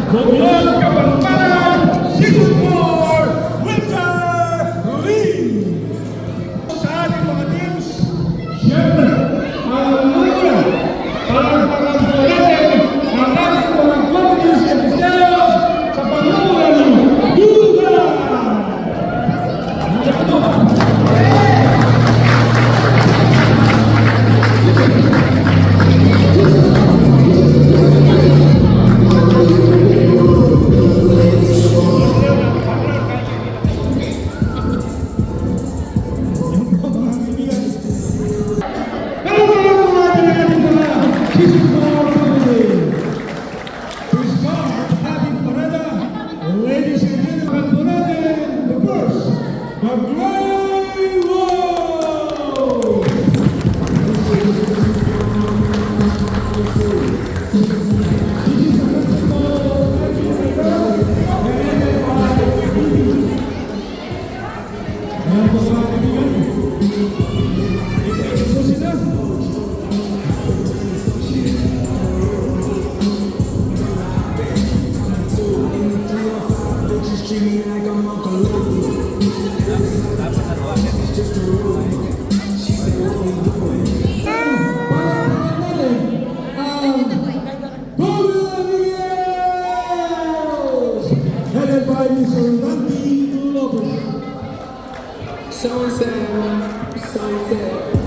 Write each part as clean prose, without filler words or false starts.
Buklod Kapampangan Season 4 Winter League. Sa ating mga teams, siyempre, ang muna para makakasin natin ang ating mga companies and sales sa pangunguna ng Duga! So sad, so sad.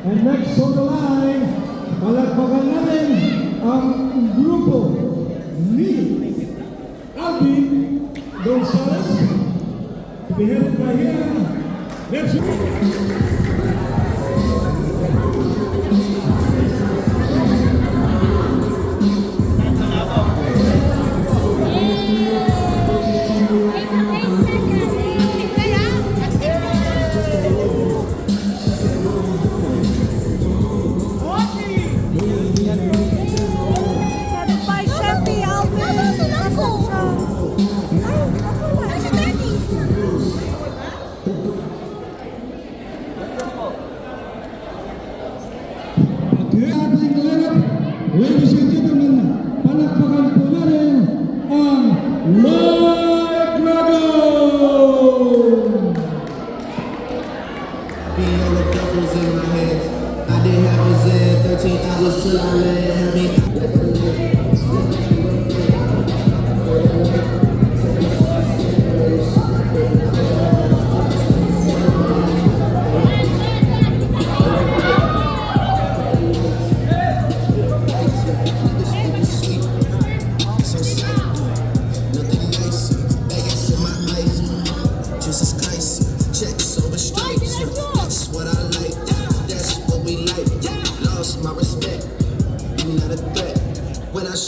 And next on the line, palakpakan natin ang grupo ni Alvin Gonzalez. To be headed by him. Let's go. Ladies and gentlemen, palakpakan po natin ang Light Dragon! Be all the devils in my head. I did have a Zen, 13 hours till I land me.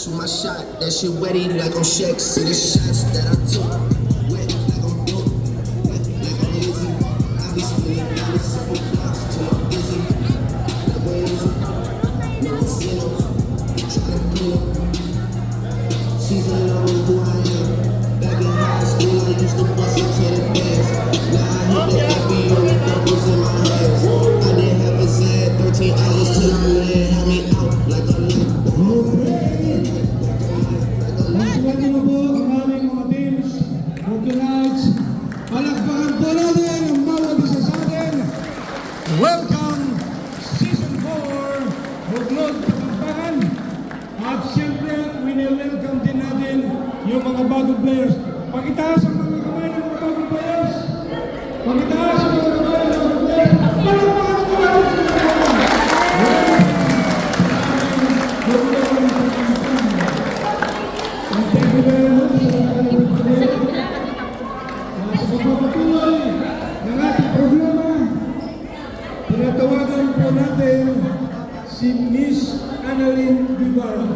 My shot, that shit wetty like I'm Shaq. See the shots that I took, wet like I'm broke, like I'm Lizzie. I be spinning down the simple blocks till I'm busy. Like where is it? No one seen him. Try to pull up. She's in love with who I am. Back in high school, I used to bust into the bands. Now I hit the happy on the duffels in my hands. I didn't have a Zan, 13 hours till I land. Had me out like a lamp. Maswerte na po ang aming mga teams. Okay nights. Palakpakan po natin ang bawat isa sa atin. Welcome Season 4 Buklod Kapampangan. At siyempre, winelcome din natin yung mga bagong players. Pakitaas ang mga kamay ng mga bagong players. Pakitaas ang mga kamay ng mga players. Palakpakan po natin sa thank you very much sa pagpapatuloy ng ating programa. Pinatawagan po natin si Miss Annalyn Guevara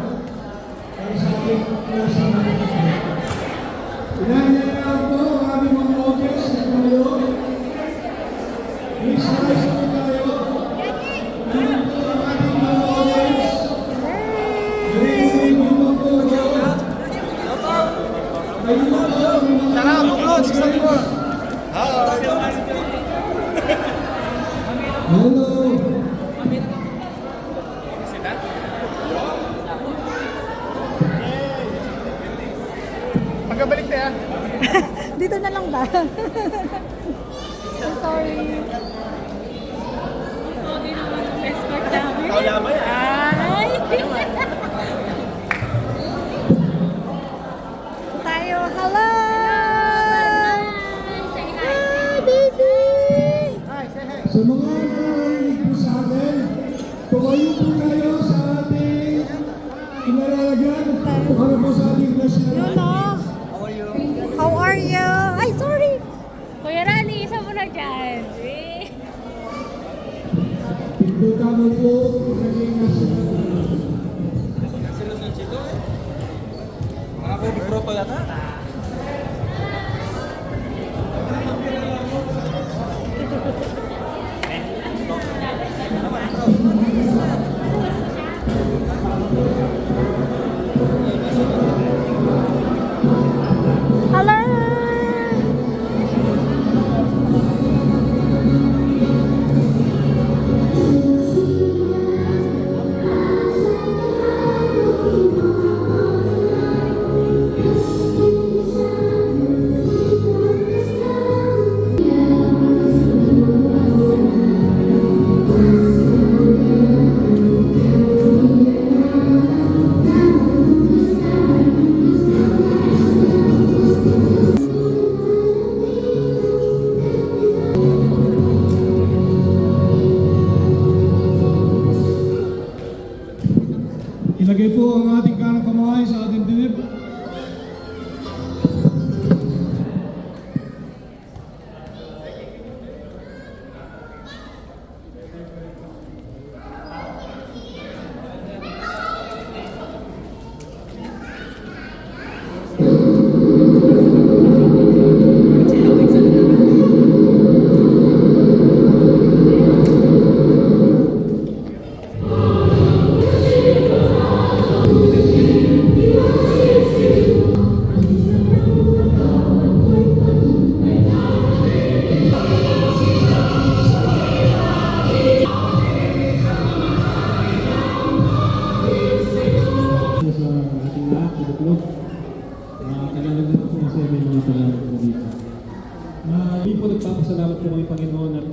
para sa ating nasa mga Inanyayaw po ang aming mga audience na tumayo. Please rise po tayo. Ayun po ang ating mga audience. Ayun po po. Ayun po po. Tara, buklod, season 4. Hello. Pagkabalik tayo. Dito na lang ba? I'm sorry. Okay naman ang escort namin. Ikaw lamay Ay! Tayo, hello! Hi, baby! Sa mga narinig po sa akin, tumayo po tayo sa ating inalalagyan para po sa ating national. You know? How are you? Ay, sorry! Kuya Rani, isa mo na dyan. Pinduta mo po ang naging national. Mga Kobe Pro pa yata. Hello! Ilagay po ang ating kanang kamay sa ating dibdib. Sa ating lahat, tinuklog. Tagalog na po kasi may mga Tagalog po dito. Hindi po nagpapasalamat po kami Panginoon at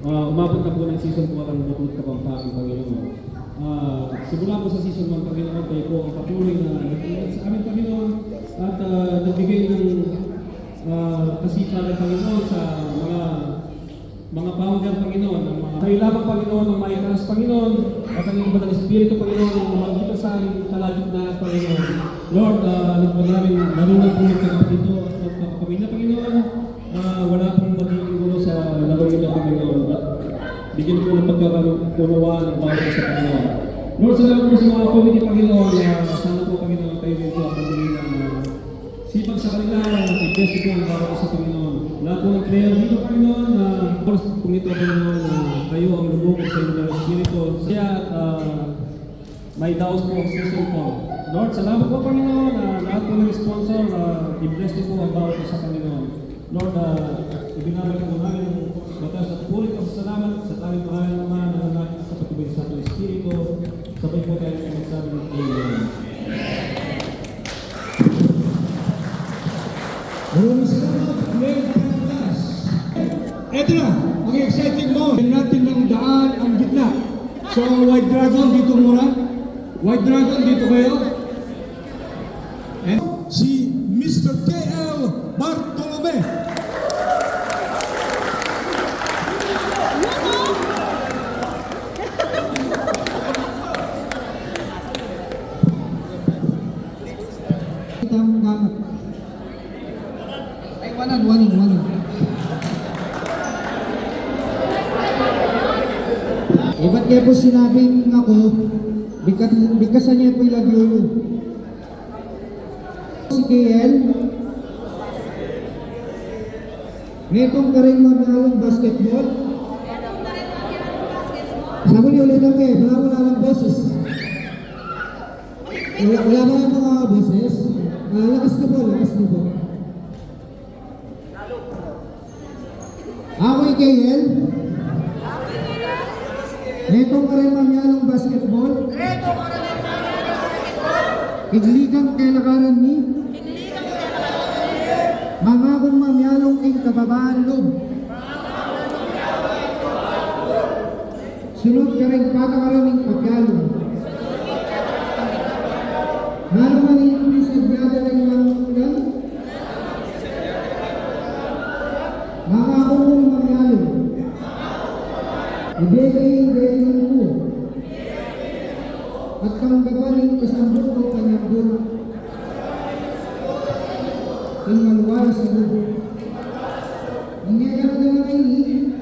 umabot na po ng season 4 ang Bukod Kapampang Panginoon. Simula po sa season 1 Panginoon, kayo po ang patuloy na nagtulad sa amin Panginoon at nagbigay ng kasipa ng Panginoon sa mga founder Panginoon, ang mga kailangan Panginoon, ang may taas Panginoon, at ang iba ng Espiritu Panginoon, ang mga sa aming kalagitnaan Panginoon. Lord, alam po namin, marunong po yung kapatid ito at magpapamilya Panginoon, wala pong magiging gulo sa laro nila Panginoon, at bigyan po ng pagkakaunawaan ng bawat sa Panginoon. Lord, salamat po sa mga committee Panginoon, sana po Panginoon kayo rin po ang pagdali ng sipag sa kanila, i-bless po ang bawat sa Panginoon. Lahat po ng player dito Panginoon, course kung ito Panginoon, kayo ang lumukot sa inyo ng Espiritu. Kaya may daos po ang season po. Lord, salamat po Panginoon, lahat po ng sponsor, i-bless po ang bawat sa Panginoon. Lord, ibinabalik po namin ang batas at pulit ang salamat sa tayong pangalan naman na anak sa patubig sa ating Espiritu. Sabay po tayo ng magsabi ng Amen. Maraming salamat, Glenn Cantas. Ito na, ang exciting mo. Natin ng daan ang gitna. So, White Dragon, dito muna. White Dragon, dito kayo. And si Mr. K.L. Bartolome. Tamang ay, wanan. Ba't kaya po sinabing ako, bigkasan niya po ilagyo. Si KL, Netong ka rin manalong basketball. Sabi niyo ulit lang kayo, wala lang boses. Wala ba yung mga boses? Lakas na po, lakas na po. Away KL. Netong ka rin manalong basketball. Igligang kailakaran ni mangakong mamyalong ing kababaan loob. Sunod ka rin pagkakaraming pagkalong. Halaman ni sa grada ng mga ulan. Mangakong mamyalong. Ibigay ko. At tanggapan ng kasambot ko kanyang guro. Ang maluwal sa lubo. Hindi ka na naman ini.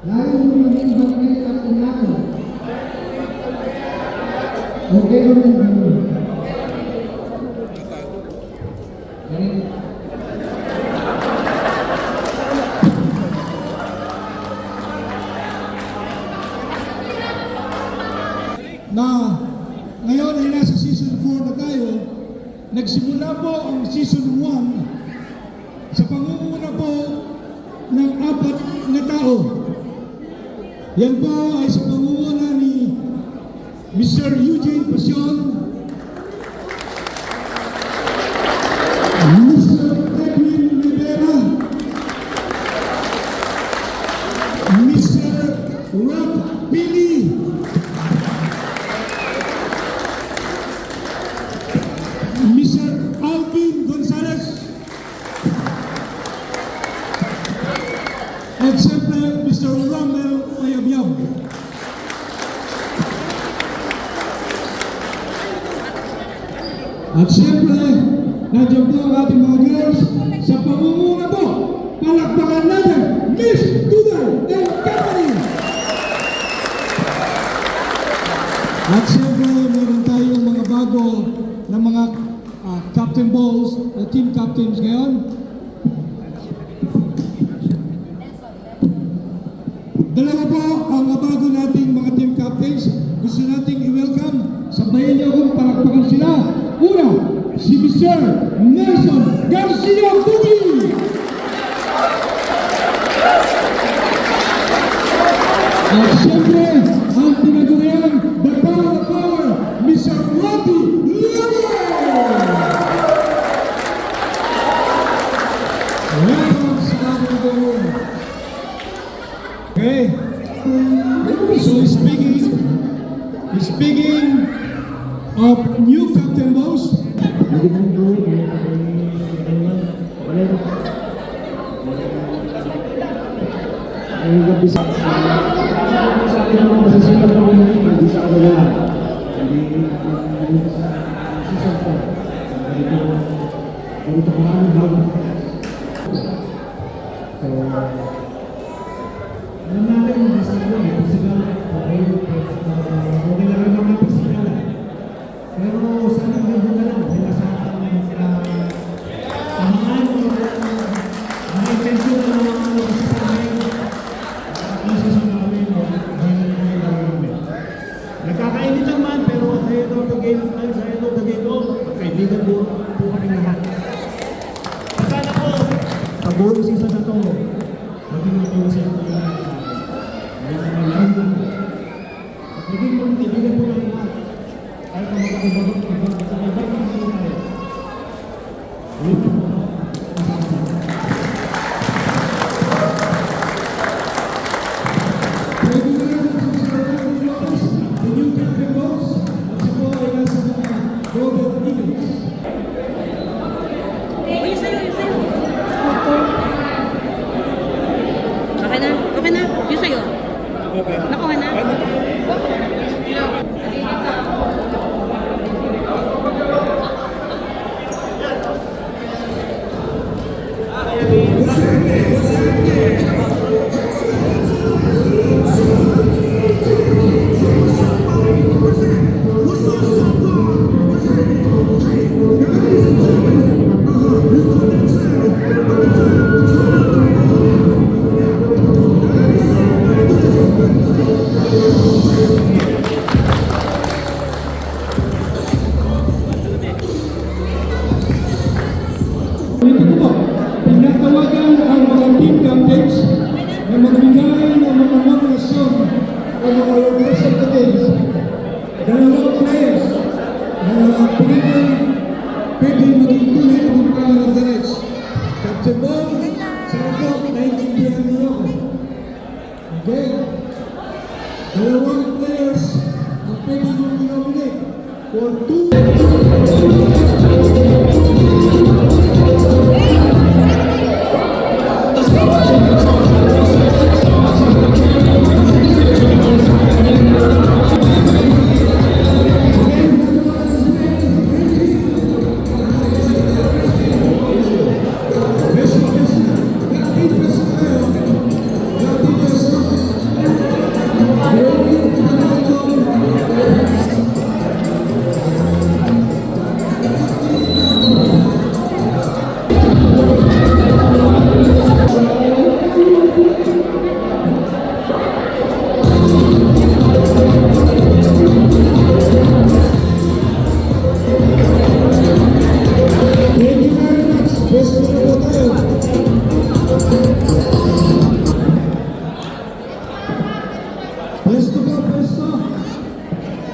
Lalo mo maging bakit at inako. Okay mo ng guro. Na ngayon ay nasa season 4 na tayo. Nagsimula po ang season 1 sa pangunguna po ng 4 na tao. Yan po ay sa pangunguna ni Mr. Eugene Pasion, Mr. Edwin Rivera, Mr. Rob Pili, Mr. Alvin Gonzalez, at siyempre Mr. Ramel Ayabyab. At siyempre, nandiyan po ang ating mga girls sa pamumuna po. Palakpakan natin, Miss Duday and Company! At siyempre, meron tayong mga bago na mga captain balls o team captains ngayon. Dalawa po ang bago nating mga team captains. Gusto nating i-welcome. Sabayan niyo kung palakpakan sila. Una, si Mr. Nelson Garcia Bugi. At siyempre, ang tinagurian, the power, Mr. Roddy Lamo. Welcome sa ating room. Okay. So speaking of new captain balls, pero sana hindi na lang sila sa samahan mo mga intensyon na mga masasabi isa sa namin nagkakainit naman pero at the end of the game kaibigan po kami lahat. Sana po sa buong season na to maging matuloy po lahat at maging kaibigan po kami lahat. Ay, kumagabagod sa ibang tayo. pwede na rin sa Mr. Lopez, the new captain balls, at siya po ay nasa mga Golden Eagles. Yung sa'yo. Okay na. Yung sa'yo. Nakuha na. Dalawang players ang pwede nyo i-nominate for 2